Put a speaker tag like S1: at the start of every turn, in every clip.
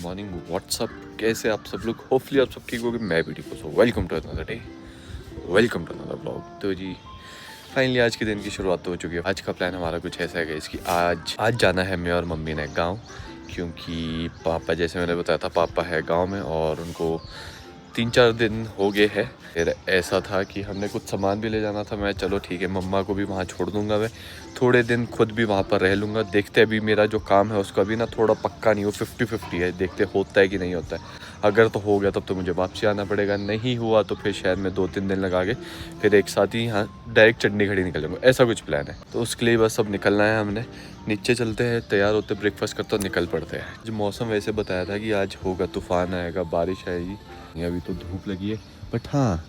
S1: Morning, WhatsApp, कैसे आप सब लोग? होपफुली आप सब ठीक होगे, मैं भी ठीक हूँ। So welcome to another day, welcome to another blog. तो जी फाइनली आज के दिन की शुरुआत तो हो चुकी है। आज का प्लान हमारा कुछ ऐसा है कि आज जाना है मैं और मम्मी ने गाँव, क्योंकि पापा, जैसे मैंने बताया था, पापा है गाँव में और उनको 3-4 दिन हो गए हैं। फिर ऐसा था कि हमने कुछ सामान भी ले जाना था। मैं चलो ठीक है, मम्मा को भी वहाँ छोड़ दूंगा, मैं थोड़े दिन खुद भी वहाँ पर रह लूँगा। देखते अभी मेरा जो काम है उसका भी ना थोड़ा पक्का नहीं हो, 50-50 है। देखते होता है कि नहीं होता है। अगर तो हो गया तब तो मुझे वापसी आना पड़ेगा, नहीं हुआ तो फिर शायद मैं 2-3 दिन लगा के फिर एक साथ ही यहाँ डायरेक्ट चंडीगढ़ ही निकल जाऊँगा। ऐसा कुछ प्लान है। तो उसके लिए बस अब निकलना है हमने। नीचे चलते हैं, तैयार होते, ब्रेकफास्ट करते, निकल पड़ते हैं। जो मौसम वैसे बताया था कि आज होगा, तूफान आएगा, बारिश आएगी। अभी तो धूप लगी है, बट हाँ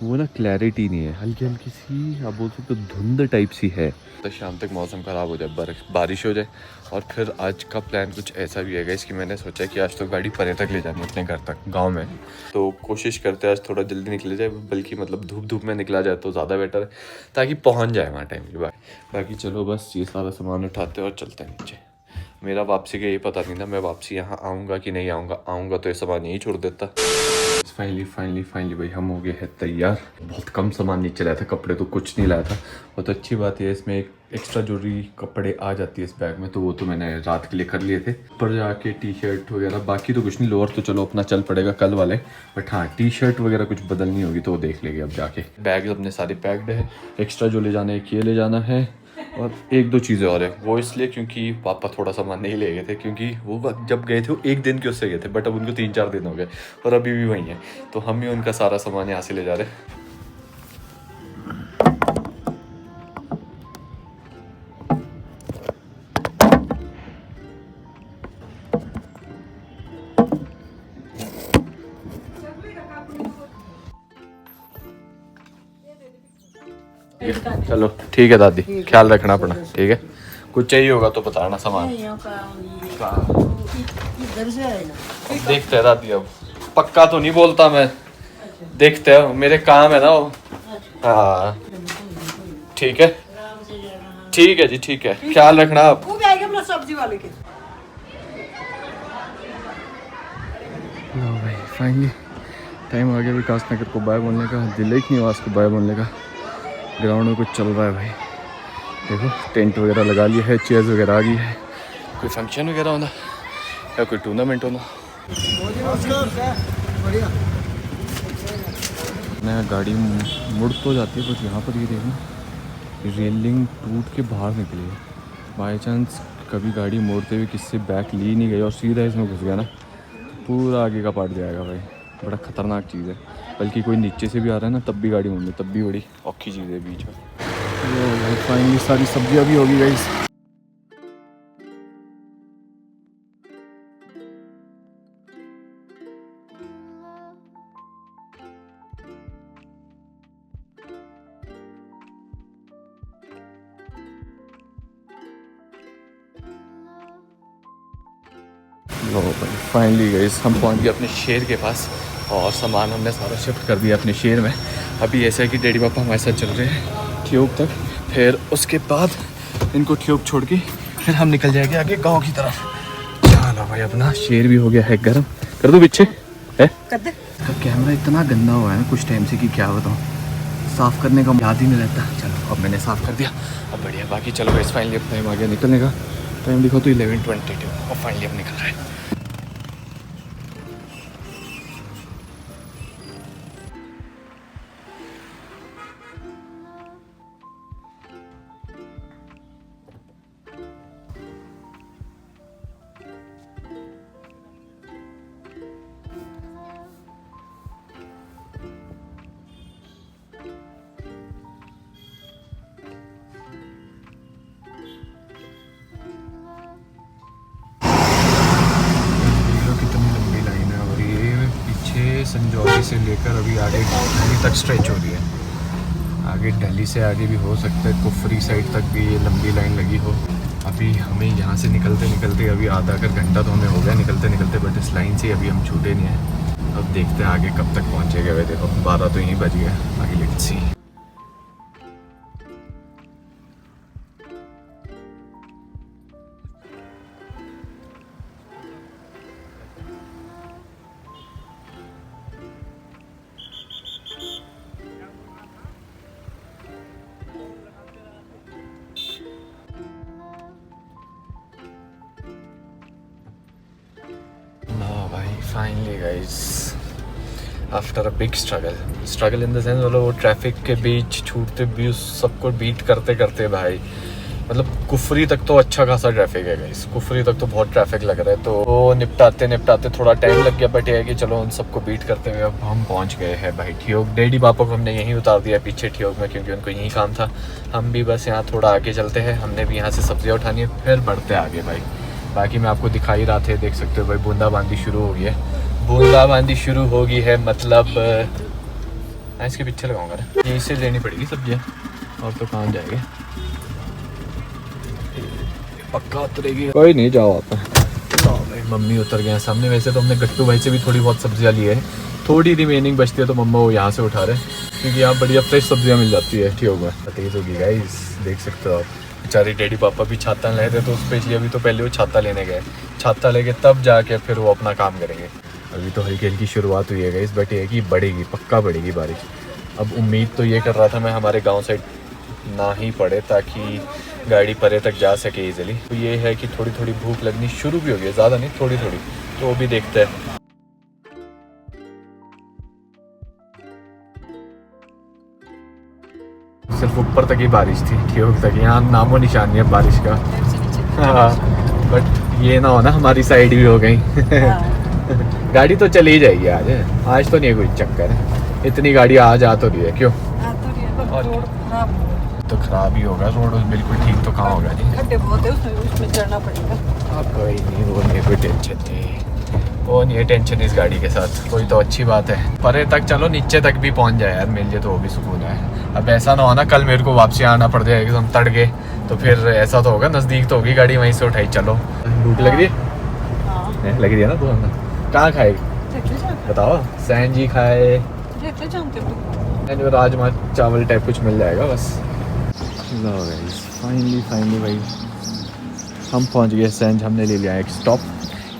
S1: वो ना क्लैरिटी नहीं है, हल्की हल्की सी आप बोल सकते हो धुंध टाइप सी है। तो शाम तक मौसम ख़राब हो जाए, बारिश हो जाए। और फिर आज का प्लान कुछ ऐसा भी है इसकी, मैंने सोचा कि आज तो गाड़ी परे तक ले जानी है, अपने घर तक, गांव में। तो कोशिश करते हैं आज थोड़ा जल्दी निकले जाए, बल्कि मतलब धूप में निकला जाए तो ज़्यादा बेटर है, ताकि पहुँच जाए वहाँ टाइम के बाद। बाकी चलो बस ये सारा सामान उठाते हैं और चलते हैं नीचे। मेरा वापसी का ये पता नहीं था, मैं वापसी यहाँ आऊँगा कि नहीं आऊँगा तो ये सामान यहीं छोड़ देता। फाइनली भाई हम हो गए हैं तैयार। बहुत कम सामान नीचे लाया था, कपड़े तो कुछ नहीं लाया था। बहुत अच्छी बात है, इसमें एक एक्स्ट्रा जरूरी कपड़े आ जाती है इस बैग में, तो वो तो मैंने रात के लिए कर लिए थे। ऊपर जाके टी शर्ट वगैरह, बाकी तो कुछ नहीं। लोअर तो चलो अपना चल पड़ेगा कल वाले, बट हाँ टी शर्ट वगैरह कुछ बदलनी होगी तो वो देख लेंगे अब जाके। बैग अपने सारे पैक्ड है। एक्स्ट्रा जो ले जाना है ये ले जाना है, और 1-2 चीज़ें और है। वो इसलिए क्योंकि पापा थोड़ा सामान नहीं ले गए थे, क्योंकि वो जब गए थे वो 1 दिन के उससे गए थे, बट अब उनको 3-4 दिन हो गए और अभी भी वहीं है। तो हम ही उनका सारा सामान यहाँ से ले जा रहे हैं। चलो ठीक है दादी, ख्याल रखना अपना, ठीक है। कुछ चाहिए होगा तो बताना सामान। देखते हैं दादी, अब पक्का तो नहीं बोलता मैं, देखते हैं, मेरे काम है ना वो। हाँ ठीक है, ठीक है जी, ठीक है, ख्याल रखना आप।
S2: सब्जी वाले के
S1: भाई फाइनली टाइम आ गया विकास नगर को बाय बोलने का, दिल्ली निवास को बाय बोलने का। ग्राउंड में कुछ चल रहा है भाई, देखो टेंट वगैरह लगा लिया है, चेयर्स वगैरह आ गई है। कोई फंक्शन वगैरह होना या कोई टूर्नामेंट होना। नया गाड़ी मुड़ तो जाती है, बट यहाँ पर ये देखना, रेलिंग टूट के बाहर निकली है। बाई चांस कभी गाड़ी मोड़ते हुए किससे बैक ली नहीं गई और सीधा इसमें घुस गया ना, तो पूरा आगे का पार्ट जाएगा भाई। बड़ा ख़तरनाक चीज़ है, बल्कि कोई नीचे से भी आ रहा है ना तब भी गाड़ी मोड़नी, तब भी बड़ी औखी चीज़ है बीच में। तो फाइनली सारी सब्जियाँ भी होगी गाइस। फाइनली गाइस हम पहुंच गए अपने शेर के पास, और सामान हमने सारा शिफ्ट कर दिया अपने शेर में। अभी ऐसा है कि डैडी पापा हमारे साथ चल रहे हैं ट्यूब तक, फिर उसके बाद इनको ट्यूब छोड़ के फिर हम निकल जाएंगे आगे गांव की तरफ। चलो भाई, अपना शेर भी हो गया है गर्म। कर दो पीछे है, इसका कैमरा इतना गंदा हुआ है कुछ टाइम से कि क्या बताऊँ, साफ़ करने का याद ही नहीं रहता। चलो अब मैंने साफ़ कर दिया, अब बढ़िया। बाकी चलो गाइस फाइनली अब टाइम आ गया निकलने का। टाइम लिखो तो 11:22 और फाइनली अब निकल रहा है। संजौली से लेकर अभी आगे दिल्ली तक स्ट्रेच हो रही है। आगे दिल्ली से आगे भी हो सकता है, कुफरी साइड तक भी ये लंबी लाइन लगी हो। अभी हमें यहाँ से निकलते निकलते अभी आधा घंटा तो हमें हो गया निकलते निकलते, बट इस लाइन से अभी हम छूटे नहीं हैं। अब देखते हैं आगे कब तक पहुँचेगा। वे देखो 12 तो यहीं बज गया, आगे let's see. Finally guys after a big struggle in the sense, मतलब वो ट्रैफिक के बीच छूटते भी उस सबको बीट करते करते भाई, मतलब कुफरी तक तो अच्छा खासा ट्रैफिक है गाइस, कुफरी तक तो बहुत ट्रैफिक लग रहा है। तो वो निपटाते थोड़ा टाइम लग गया, बट ये है कि चलो उन सबको बीट करते हुए अब हम पहुंच गए हैं भाई ठियोग। डैडी पापा को हमने यहीं उतार दिया पीछे ठियोग में, क्योंकि उनको यहीं काम था। हम भी बस यहाँ थोड़ा आगे चलते हैं, हमने भी यहाँ से सब्जियाँ उठानी है, फिर बढ़ते आगे भाई। बाकी मैं आपको दिखा ही रहा थे, देख सकते हो भाई बूंदाबांदी शुरू हो गई है, बूंदाबांदी शुरू हो गई है। मतलब मैं इसके पीछे लगाऊंगा ना, यहीं से लेनी पड़ेगी सब्जियाँ, और तो कहाँ जाएंगे, पक्का उतरेगी। कोई नहीं, जाओ आप। भाई मम्मी उतर गए हैं सामने। वैसे तो हमने गट्टू भाई से भी थोड़ी बहुत सब्जियाँ ली है, थोड़ी रिमेनिंग बचती है तो मम्मा वो यहाँ से उठा रहे हैं, क्योंकि यहाँ बढ़िया फ्रेश सब्जियाँ मिल जाती है ठीक होगा। तेज़ होगी गाइस, देख सकते हो आप। बेचारे डैडी पापा भी छाता ले थे, तो स्पेशली अभी तो पहले वो छाता लेने गए, छाता लेके तब जाके फिर वो अपना काम करेंगे। अभी तो हल्की हल्की शुरुआत हुई है गाइस, बट ये कि बढ़ेगी, पक्का बढ़ेगी बारिश। अब उम्मीद तो ये कर रहा था मैं हमारे गाँव साइड ना ही पड़े, ताकि गाड़ी परे तक जा सके इजीली। तो ये है कि थोड़ी थोड़ी भूख लगनी शुरू भी हो गई, ज़्यादा नहीं थोड़ी थोड़ी, तो वो भी देखते हैं। सिर्फ ऊपर तक ही बारिश थी, ठियोग तक, यहाँ नामो निशान नहीं है बारिश का। हाँ, बट ये ना हो ना हमारी साइड भी हो गई। गाड़ी तो चली जाएगी आज तो नहीं है कोई चक्कर है, इतनी गाड़ी आ जा तो रही है, क्यों तो खराब ही होगा रोड, बिल्कुल ठीक तो कहाँ होगा जी, खड्डे बहुत है उसमें चढ़ना पड़ेगा। अब कोई नहीं, वो नहीं कोई टेंशन नहीं, वो नहीं है टेंशन इस गाड़ी के साथ, कोई तो अच्छी बात है। परे तक चलो, नीचे तक भी पहुंच जाए यार मिल जाए तो वो भी सुकून है। अब ऐसा ना हो ना कल मेरे को वापसी आना पड़ जाए एकदम तड़ गए, तो फिर ऐसा तो होगा, नज़दीक तो होगी गाड़ी, वहीं से उठाई चलो। भूख लग रही है, लग रही है ना, तो कहाँ खाएगी बताओ, सैन जी खाए, राजमा चावल टाइप कुछ मिल जाएगा बस। फाइनली भाई हम पहुंच गए सैंज, हमने ले लिया एक स्टॉप।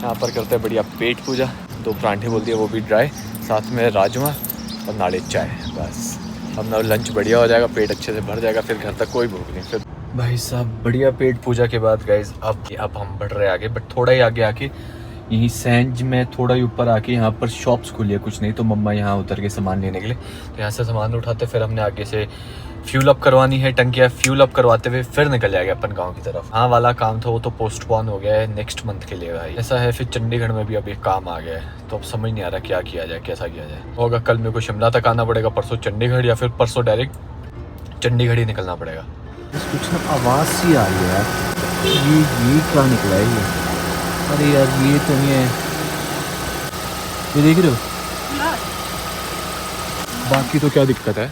S1: यहाँ पर करते हैं बढ़िया पेट पूजा, 2 परांठे बोल दिए वो भी ड्राई, साथ में राजमा और नाले चाय, बस अपना लंच बढ़िया हो जाएगा, पेट अच्छे से भर जाएगा, फिर घर तक कोई भूख नहीं। फिर भाई साहब बढ़िया पेट पूजा के बाद गाइज अब हम बढ़ रहे आगे, बट थोड़ा ही आगे आके यहीं सैंज में थोड़ा ही ऊपर आके यहाँ पर शॉप्स खुली है, कुछ नहीं तो मम्मा यहाँ उतर के सामान लेने के लिए, तो यहाँ से सामान उठाते, फिर हमने आगे से फ्यूल अप करवानी है, टंकियाँ फ्यूल अप करवाते हुए फिर निकल जाएगा अपन गांव की तरफ। हाँ वाला काम था वो तो पोस्टपोन हो गया है नेक्स्ट मंथ के लिए भाई, ऐसा है। फिर चंडीगढ़ में भी अब एक काम आ गया है, तो अब समझ नहीं आ रहा क्या किया जाए, कैसा किया जाए। होगा कल मेरे को शिमला तक आना पड़ेगा, परसों चंडीगढ़, या फिर परसों डायरेक्ट चंडीगढ़ ही निकलना पड़ेगा।
S2: कुछ ना आवाज़ सी आ रही है यार, ये क्या निकला है ये, अरे यार ये तो नहीं है, ये देख रहे हो,
S1: बाकी तो क्या दिक्कत है,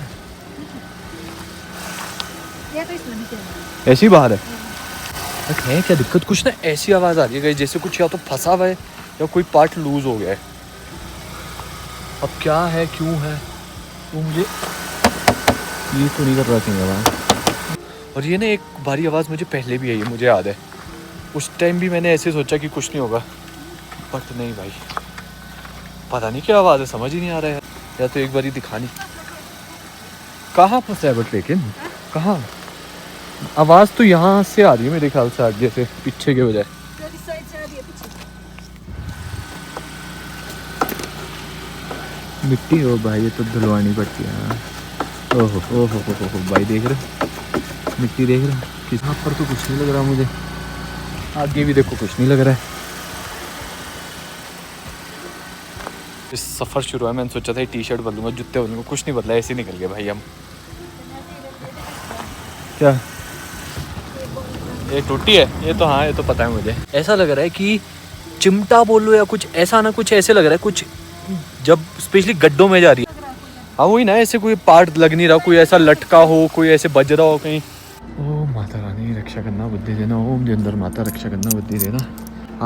S2: तो ऐसी बाहर है
S1: क्या दिक्कत, कुछ ना ऐसी आवाज़ आ रही है जैसे कुछ या तो फंसा हुआ है या कोई पार्ट लूज हो गया है। अब क्या है क्यों है वो मुझे
S2: ये तो नहीं कर रहा थी।
S1: और ये ना एक बारी आवाज़ मुझे पहले भी आई है, मुझे याद है, उस टाइम भी मैंने ऐसे सोचा कि कुछ नहीं होगा, बट नहीं भाई, पता नहीं क्या आवाज़ है, समझ ही नहीं आ रहा है, या तो एक बारी दिखानी कहाँ फंसा है, बट लेकिन कहाँ आवाज़ तो यहाँ से आ रही है मेरे ख्याल से, आगे से पीछे के बजाय।
S2: मिट्टी हो भाई, ये तो धुलवानी पड़ती है। ओहो भाई देख रहे, मिट्टी देख रहे, किस यहाँ पर तो कुछ नहीं लग रहा मुझे,
S1: आगे भी देखो कुछ नहीं लग रहा है। इस सफ़र शुरू है, मैंने सोचा था टी शर्ट बदलूंगा, जूते बदलूंगा, कुछ नहीं बदला, ऐसे ही निकल गए भाई हम। क्या ये टूटी है, ये तो हाँ ये तो पता है मुझे,
S2: ऐसा लग रहा है कि चिमटा बोलो या कुछ ऐसा ना, कुछ ऐसे लग रहा है, कुछ जब स्पेशली गड्ढों में जा रही है।
S1: हाँ वही ना, ऐसे कोई पार्ट लग नहीं रहा, कोई ऐसा लटका हो, कोई ऐसे बज रहा हो कहीं। ओम माता रानी रक्षा करना बुद्धि देना, ओम के अंदर माता रक्षा करना बुद्धि देना,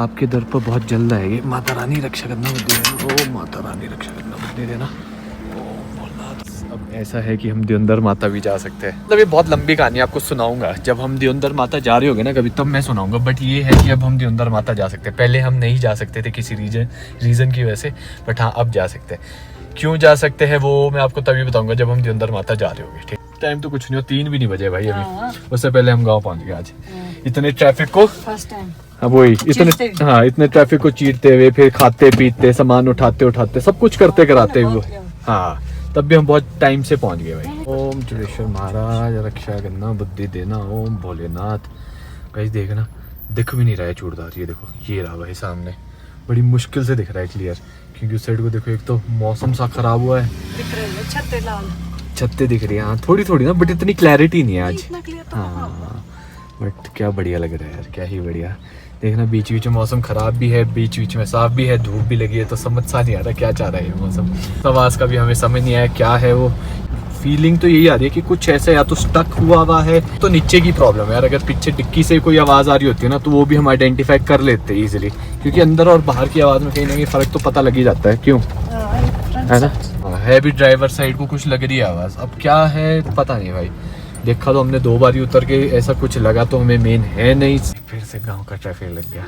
S1: आपके दर पर बहुत जल्द आएगी, माता रानी रक्षा करना बुद्धि देना, ओम माता रानी रक्षा करना बुद्धि देना। अब ऐसा है कि हम दियोंदर माता भी जा सकते हैं, मतलब ये बहुत लंबी कहानी आपको सुनाऊंगा, जब हम दियोंदर माता जा रहे होंगे ना कभी, तब मैं सुनाऊंगा। बट ये है कि अब हम दियोंदर माता जा सकते हैं, पहले हम नहीं जा सकते थे किसी रीज़न की वजह से, बट हाँ अब जा सकते हैं। क्यों जा सकते हैं वो मैं आपको तभी बताऊंगा जब हम दियोंदर माता जा रहे होंगे। ठीक, टाइम तो कुछ नहीं हो, 3 भी नहीं बजे भाई अभी, उससे पहले हम गाँव पहुँच गए आज, इतने ट्रैफिक को फर्स्ट टाइम।
S2: हाँ वही
S3: चीरते।
S2: इतने, हाँ इतने ट्रैफिक को चीरते हुए फिर खाते पीते सामान उठाते सब कुछ करते कराते हुए, हाँ तब भी हम बहुत टाइम से पहुंच गए भाई। ओम चुरेश्वर महाराज रक्षा करना बुद्धि देना, ओम भोलेनाथ। गाइस देखना दिख भी नहीं रहा है चूड़दार, ये देखो ये रहा भाई सामने, बड़ी मुश्किल से दिख रहा है क्लियर, क्योंकि उस साइड को देखो एक तो मौसम सा खराब हुआ है,
S3: दिख रही है छत्ते लाल,
S2: छत्ते दिख रही है हाँ थोड़ी थोड़ी ना, बट इतनी क्लैरिटी नहीं है आज।
S3: इतना क्लियर तो
S2: हाँ बट क्या बढ़िया लग रहा है यार, क्या ही बढ़िया। देखना बीच बीच में मौसम खराब भी है, बीच बीच में साफ भी है, धूप भी लगी है, तो समझ सा नहीं आ रहा क्या चाह रहा है ये मौसम। आवाज़ का भी हमें समझ नहीं आया क्या है वो, फीलिंग तो यही आ रही है कि कुछ ऐसा या तो स्टक हुआ है तो नीचे की प्रॉब्लम है यार। अगर पीछे डिक्की से कोई आवाज़ आ रही होती है ना तो वो भी हम आइडेंटिफाई कर लेते हैं इजीली, क्योंकि अंदर और बाहर की आवाज़ में कहीं ना कहीं फ़र्क तो पता लग ही जाता है, क्यों है ना। है भी ड्राइवर साइड को कुछ लग रही है आवाज़, अब क्या है पता नहीं भाई। देखा तो हमने 2 बार ही उतर के, ऐसा कुछ लगा तो हमें मेन है नहीं। फिर से गांव का ट्रैफिक लग गया,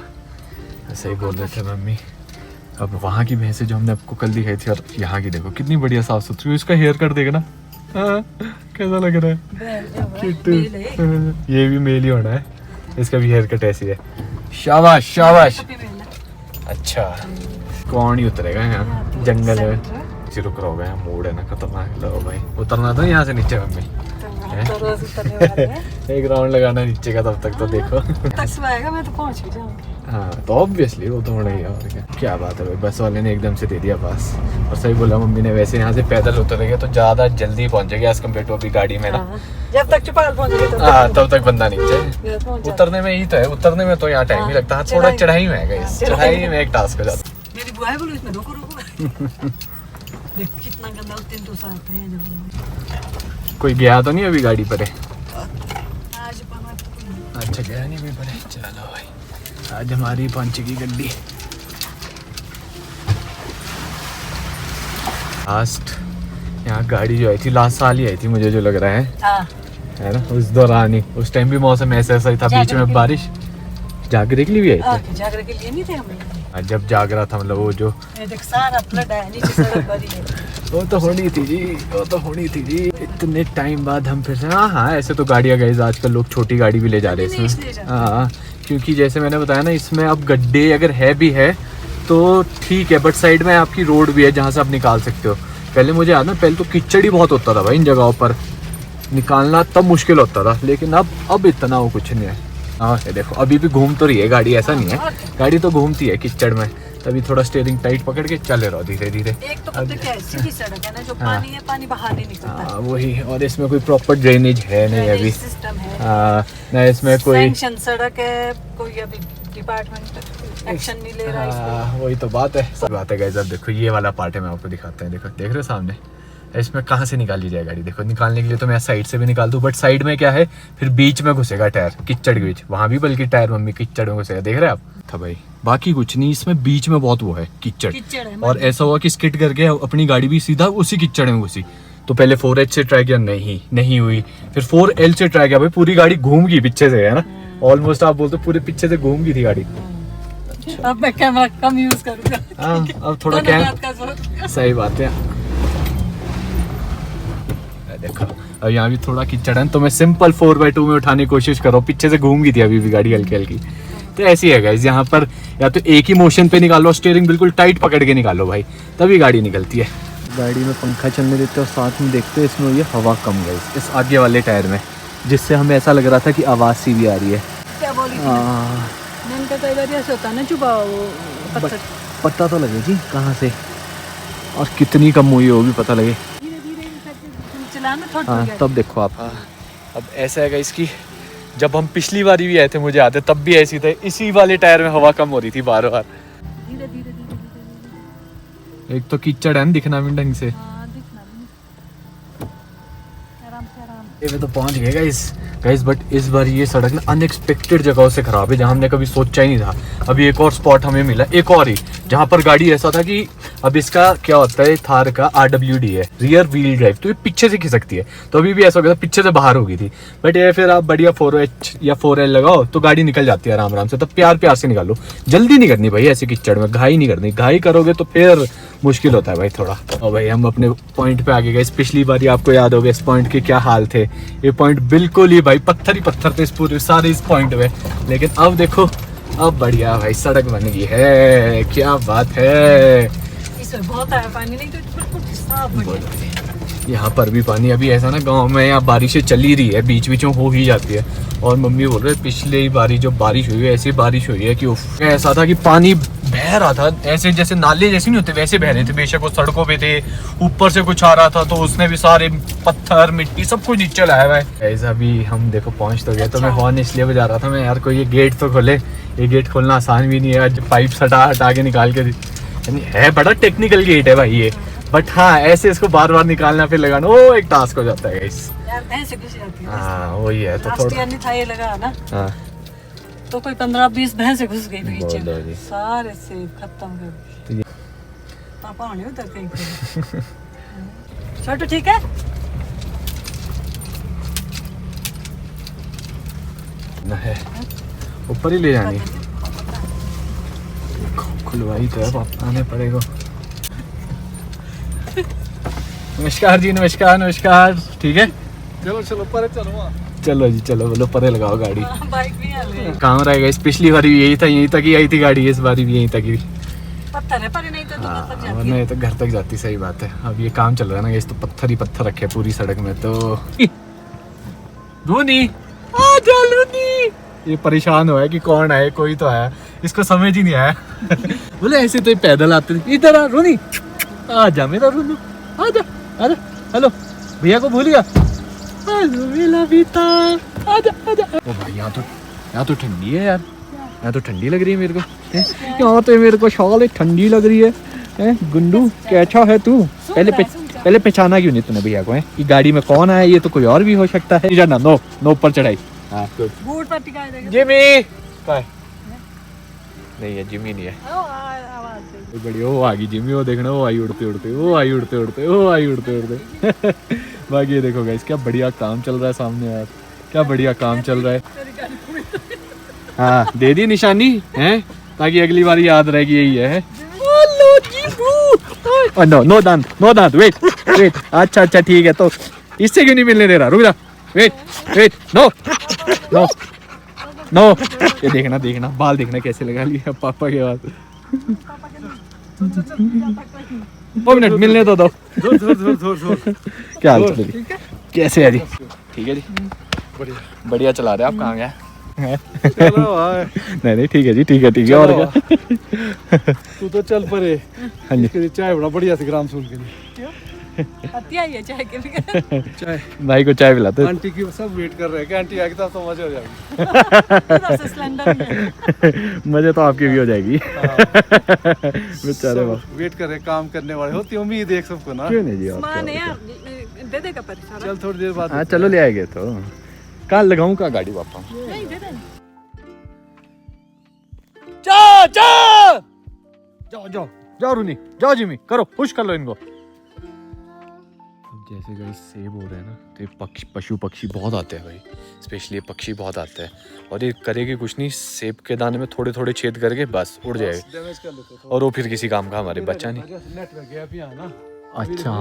S2: ऐसा ही बोल रहे थे मम्मी। अब वहाँ की भैंसें जो हमने आपको कल दिखाई थी और यहाँ की देखो कितनी बढ़िया साफ सुथरी, इसका हेयर कट देखना कैसा लग रहा है, क्यूट। ये भी मेल ही होना है, इसका भी हेयर कट ऐसी है। शाबाश शाबाश। अच्छा कौन ही उतरेगा यहाँ जंगल में, रुक रहा होगा, मोड़ है ना खतरनाक। लो भाई उतरना था यहाँ से नीचे मम्मी, एक राउंड लगाना नीचे का, तब तक तो देखो
S3: मैं तो पहुंच ही जाऊंगी।
S2: हाँ तो ऑब्वियसली वो तो होना ही है, और क्या बात है भाई, बस वाले ने एकदम से दे दिया पास। और सही बोला मम्मी ने, वैसे यहाँ से पैदल उतरेंगे तो ज़्यादा जल्दी पहुँचेगा एज कम्पेयर टू अभी गाड़ी में ना।
S3: जब तक चौपाल पहुंचेंगे
S2: हाँ तब तक बंदा नीचे, उतरने में ही तो है, उतरने में तो यहाँ टाइम ही लगता है, थोड़ा चढ़ाई में है, चढ़ाई में एक टास्क हो जाता है।
S3: मेरी बुआ है, बोलो इसमें रोको रोको देख कितना गंदा तीन तो साथ है जब
S2: कोई गया तो नहीं अभी गाड़ी पर है?
S3: आज पहुंच।
S2: अच्छा गया नहीं भी पड़े, चलो भाई आज हमारी पहुंचेगी गड्डी। लास्ट यहाँ गाड़ी जो आई थी लास्ट साल ही आई थी मुझे जो लग रहा है ना, उस दौरान ही, उस टाइम भी मौसम ऐसा ही था, बीच में बारिश। जागरे के लिए भी आई थी?
S3: जागरे के लिए नहीं थे हम,
S2: जब जाग रहा था मतलब वो जो
S3: देख सारा फ्लड है नीचे सड़क भरी है।
S2: वो तो होनी थी जी, वो तो होनी थी जी। इतने टाइम बाद हम फिर से, हाँ ऐसे तो गाड़ियाँ गई आजकल लोग छोटी गाड़ी भी ले जा रहे हैं इसमें, हाँ क्योंकि जैसे मैंने बताया ना इसमें अब गड्ढे अगर है भी है तो ठीक है, बट साइड में आपकी रोड भी है जहाँ से आप निकाल सकते हो। पहले मुझे याद ना, पहले तो कीचड़ ही बहुत होता था भाई इन जगहों पर, निकालना तब मुश्किल होता था, लेकिन अब इतना वो कुछ नहीं है। हाँ देखो अभी भी घूम तो रही है गाड़ी, ऐसा नहीं है, गाड़ी तो घूमती है कीचड़ में, तभी थोड़ा स्टीयरिंग टाइट पकड़ के चले रहो धीरे धीरे।
S3: एक तो पता क्या है, सीधी सड़क है ना, जो पानी है पानी बाहर नहीं निकलता।
S2: हाँ वही, और इसमें कोई प्रॉपर ड्रेनेज है नहीं अभी,
S3: सिस्टम है
S2: ना इसमें कोई
S3: सैंक्शन सड़क है, कोई अभी डिपार्टमेंट एक्शन नहीं ले रहा है।
S2: वही तो बात है, सब बात है गाइस। अब देखो ये वाला पार्ट है, मैं आपको दिखाते हैं, देखो देख रहे हो सामने, इसमें कहाँ से निकाली जाए गाड़ी। देखो निकालने के लिए तो मैं साइड से भी निकाल दूँ, बट साइड में क्या है फिर बीच में घुसेगा टायर, कीचड़ के बीच, वहाँ भी बल्कि टायर मम्मी कीचड़ में घुसेगा, देख रहे हैं आप था भाई। बाकी कुछ नहीं, इसमें बीच में बहुत वो है कीचड़, और ऐसा हुआ कि स्किड करके अपनी गाड़ी भी सीधा उसी कीचड़ में घुसी। तो पहले 4H से ट्राई किया, नहीं हुई, फिर 4L से ट्राई किया, भाई पूरी गाड़ी घूम गई पीछे से, है ना ऑलमोस्ट आप बोलते पूरे पीछे से घूम गई थी गाड़ी।
S3: अब मैं कैमरा कम यूज करूंगा।
S2: हाँ अब थोड़ा क्या, सही बात है। देखो अब यहाँ भी थोड़ा कीचड़ है, तो मैं सिंपल 4x2 में उठाने की कोशिश कर रहा हूँ, पीछे से घूम गई थी अभी भी गाड़ी हल्की हल्की। तो ऐसी है गाइस, यहाँ पर या तो एक ही मोशन पे निकालो, स्टीयरिंग बिल्कुल टाइट पकड़ के निकालो भाई, तभी गाड़ी निकलती है। गाड़ी में पंखा चलने देते और साथ में देखते हैं इसमें ये हवा कम गई इस आगे वाले टायर में, जिससे हमें ऐसा लग रहा था कि आवाज़ सी भी आ रही है।
S3: क्या बोली मैंने कहा, कई बार ऐसा होता है ना चुपा वो पत्थर,
S2: पता तो लगे जी कहाँ से और कितनी कम हुई हो भी पता लगे।
S3: चलाना थोड़ा
S2: हाँ तब देखो आप। अब ऐसा है इसकी, जब हम पिछली बार भी आए थे मुझे याद है, तब भी ऐसी थे, इसी वाले टायर में हवा कम हो रही थी बार बार।
S3: धीरे धीरे
S2: एक तो कीचड़ है ना, दिखना भी ढंग से। ये तो पहुंच गए गाइस, बट इस बार ये सड़क ना अनएक्सपेक्टेड जगहों से खराब है, जहाँ हमने कभी सोचा ही नहीं था। अभी एक और स्पॉट हमें मिला, एक और ही, जहाँ पर गाड़ी ऐसा था कि अब इसका क्या होता है, थार का RWD है, रियर व्हील ड्राइव, तो ये पीछे से खिसकती है, तो अभी भी ऐसा हो गया था पीछे से बाहर हो गई थी। बट ये फिर आप बढ़िया 4H या 4L लगाओ तो गाड़ी निकल जाती है आराम से, तब प्यार से निकालो, जल्दी नहीं करनी भाई ऐसी कीचड़ में, घाई नहीं करनी, घाई करोगे तो फिर मुश्किल होता है भाई थोड़ा। और भाई हम अपने पॉइंट पे आगे गए, पिछली बार आपको याद होगा इस पॉइंट के क्या हाल थे, ये पॉइंट बिल्कुल ही भाई पत्थर ही पत्थर थे इस पूरे सारे इस पॉइंट में, लेकिन अब देखो अब बढ़िया भाई, सड़क बन गई है, क्या बात है।
S3: इसमें बहुत आया पानी, नहीं तो बिल्कुल साफ बढ़िया।
S2: यहाँ पर भी पानी अभी ऐसा ना, गांव में यहाँ बारिशें चली रही है, बीच बीच में हो ही जाती है। और मम्मी बोल रहे पिछले ही बारी जो बारिश हुई है, ऐसी बारिश हुई है कि उफ, ऐसा था कि पानी बह रहा था ऐसे, जैसे नाले जैसे नहीं होते वैसे बह रहे थे। बेशक वो सड़कों पे थे, ऊपर से कुछ आ रहा था तो उसने भी सारे पत्थर मिट्टी सब कुछ नीचे लाया हुआ है। ऐसा भी हम देखो पहुंच तो गए। तो मैं हॉर्न इसलिए बजा रहा था, मैं यार कोई ये गेट तो खोले। ये गेट खोलना आसान भी नहीं है, आज पाइप हटा के निकाल के, यानी है बड़ा टेक्निकल गेट है भाई ये, बट हाँ ऐसे इसको बार बार निकालना फिर लगाना वो एक टास्क हो जाता है गाइस।
S3: यार भैंस घुस जाती है।
S2: हाँ वही है। तो
S3: लास्ट
S2: थोड़ा
S3: ईयर नहीं था ये लगा ना,
S2: हाँ
S3: तो कोई 15-20 भैंसे घुस गई बीच
S2: बोलो जी।
S3: में, सारे से खत्म कर
S2: तो ये-
S3: पापा होने उधर कहीं पे। छोटू ठीक है?
S2: ना है ऊपर ही ले जानी, खुलवाई तो है, पापा आने पड़ेगा। नमस्कार जी, नमस्कार नमस्कार। ठीक है
S4: चलो चलो परे चलो।
S2: चलो जी चलो, बोलो परे लगाओ गाड़ी।
S3: बाइक भी आ रही है।
S2: कहाँ रहेगा इस, पिछली बारी भी यही था, यहीं तक ही आई थी गाड़ी, इस बारी भी यहीं तक ही।
S3: पत्थर है पर नहीं तो दूर तक जाती
S2: वरना
S3: है।
S2: ये तो घर तक जाती, सही बात है। अब ये काम चल रहा है ना, इस तो पत्थर ही पत्थर रखे पूरी सड़क में। तो लूनी आजा लूनी, ये परेशान हुआ है कि कौन आए, कोई तो आया, इसको समझ ही नहीं आया। बोले ऐसे तो ये पैदल आते थे, इधर आ रोनी, आजा मेरा रोनू, आजा आजा। हेलो भैया को भूल गया, हेलो मेरा बेटा, आजा आजा। ओ भाई यहाँ तो ठंडी है यार, यहाँ तो ठंडी लग रही है मेरे को। यहाँ तो मेरे को शॉल ठंडी लग रही है। गुंडू कैसा है तू? पहले पहचाना क्यों नहीं तूने भैया को? है कि गाड़ी में कौन आया, ये तो कोई और भी हो सकता है। जाना नो नो ऊपर चढ़ाई। हाँ गुड।
S3: बूट पर टिका देगा।
S2: जिमी काय नहीं है, जिमी नहीं है।
S3: आवाज दे।
S2: बढ़िया, वो आ गई जिमी, वो देखना, वो आई उड़ते उड़ते, वो आई उड़ते उड़ते, वो आई उड़ते उड़ते। बाकी ये देखो गाइस, क्या बढ़िया काम चल रहा है सामने यार, क्या बढ़िया काम चल रहा है।
S3: तेरी गाड़ी पूरी तो-
S2: हाँ दे दी निशानी है, ताकि अगली बार याद रहेगी यही है। नो नो दांत वेट वेट। अच्छा अच्छा ठीक है, तो इससे क्यों नहीं मिलने दे रहा, रुक जा, wait wait, no no no. ये देखना देखना बाल देखना कैसे लगा लिया पापा के बाद। 2 मिनट मिलने तो दो। क्या हाल चाल है, कैसे है जी? ठीक है जी, बढ़िया चला रहे आप। कहाँ गए? नहीं ठीक है जी, ठीक है और क्या।
S4: तू तो चल परे।
S2: हाँ जी,
S4: इसके लिए चाय बड़ा बढ़िया थी ग्राम सूल के लिए।
S3: पत्ती आई है चाय के भी।
S4: चाय
S2: भाई को चाय पिलाते।
S4: आंटी की सब वेट कर रहे हैं कि आंटी आएगी तो मजा हो जाएगी।
S3: इधर से सिलेंडर में।
S2: मजे तो आपकी भी हो जाएगी। बेचारे
S4: सब
S2: बाप,
S4: वेट कर रहे हैं, काम करने वाले होती उम्मीद एक सबको ना।
S2: क्यों नहीं जी आप
S3: सामान है
S2: क्या
S3: यार, दे देगा पर सारा।
S4: चल थोड़ी देर बाद।
S2: हाँ चलो ले आएंगे। तो कहाँ लगाऊं का गाड़ी वापस?
S3: नहीं दे दे।
S2: जाओ जाओ जाओ रूनी, जाओ जिमी, करो पुश कर लो इनको। जैसे गाइस सेब हो रहे हैं ना, तो ये पशु पक्षी बहुत आते हैं भाई, स्पेशली ये पक्षी बहुत आते हैं। और ये करेगी कुछ नहीं, सेब के दाने में थोड़े थोड़े छेद करके बस उड़ जाएगा,
S4: डैमेज कर लेते तो।
S2: और वो फिर किसी काम का हमारे बच्चा नहीं।
S4: नेटवर्क गैप यहाँ ना।
S2: अच्छा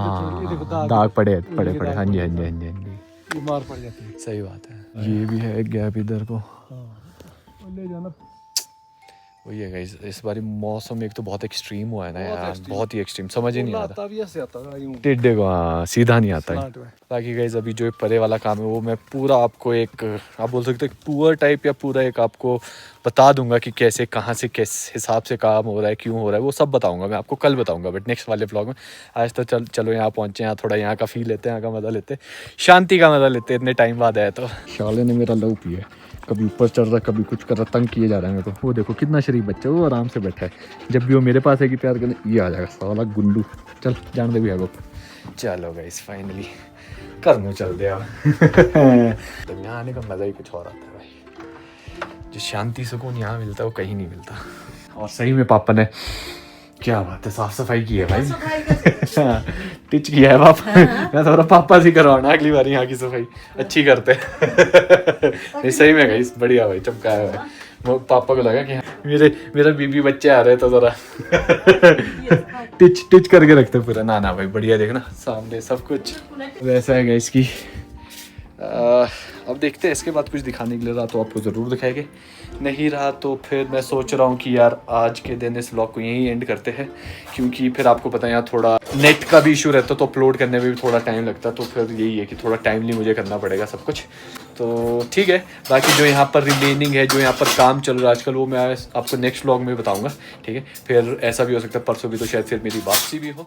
S2: दाग पड़े पड़े पड़े, हाँ जी हाँ जी हाँ जी हाँ जी,
S4: बीमार पड़ जाती है।
S2: सही बात है। ये भी है एक गैप इधर को।
S4: ले जाना।
S2: वही है गाइस, इस बारी मौसम एक तो बहुत एक्सट्रीम हुआ है ना
S4: बहुत
S2: यार,
S4: extreme।
S2: बहुत ही एक्सट्रीम, समझ ही नहीं आ रहा।
S4: आता भी ऐसे आता है यूं।
S2: टिड्डे को हाँ सीधा नहीं आता है।
S4: स्लांट में।
S2: बाकी गाइस अभी जो परे वाला काम है वो मैं पूरा आपको एक, आप बोल सकते हो पूअर टाइप, या पूरा एक आपको बता दूंगा कि कैसे कहाँ से किस हिसाब से काम हो रहा है, क्यों हो रहा है, वो सब बताऊंगा मैं आपको, कल बताऊंगा बट नेक्स्ट वाले व्लॉग में। आज तो चलो यहाँ पहुँचे, यहाँ थोड़ा यहाँ का फील लेते हैं, यहाँ का मज़ा लेते हैं, शांति का मज़ा लेते हैं, इतने टाइम बाद आया तो। शाले ने मेरा लव पिया, कभी ऊपर चढ़ रहा कभी कुछ कर रहा, तंग किए जा रहा है मेरे को। वो देखो कितना शरीफ बच्चा, वो आराम से बैठा है, जब भी वो मेरे पास है कि प्यार करने, ये आ जाएगा साला गुंडू। चल जान दे भैया को। चलो गाइस फाइनली घर में चल दे अब। तो यहाँ आने का मज़ा ही कुछ और आता है भाई, जो शांति सुकून यहाँ मिलता है वो कहीं नहीं मिलता। और सही में पापा ने क्या बात है, साफ सफाई की है भाई। टिच किया है पापा। मैं थोड़ा पापा से करवाना अगली बार यहाँ की सफाई अच्छी करते। नहीं सही में गाइस बढ़िया भाई, चमकाया भाई। वो पापा को लगा कि मेरा बीबी बच्चे आ रहे तो जरा टिच करके रखते पूरा। ना भाई बढ़िया, देखना सामने सब कुछ वैसा है गाइस की। अब देखते हैं, इसके बाद कुछ दिखाने के लिए रहा तो आपको ज़रूर दिखाएंगे, नहीं रहा तो फिर मैं सोच रहा हूँ कि यार आज के दिन इस व्लॉग को यहीं एंड करते हैं, क्योंकि फिर आपको पता है यहाँ थोड़ा नेट का भी इशू रहता है, तो अपलोड करने में भी थोड़ा टाइम लगता है, तो फिर यही है कि थोड़ा टाइमली मुझे करना पड़ेगा सब कुछ। तो ठीक है, बाकी जो यहाँ पर रिमेनिंग है, जो यहाँ पर काम चल रहा है आजकल, वो मैं आपको नेक्स्ट व्लॉग में बताऊँगा। ठीक है, फिर ऐसा भी हो सकता है परसों भी तो शायद फिर मेरी वापसी भी हो।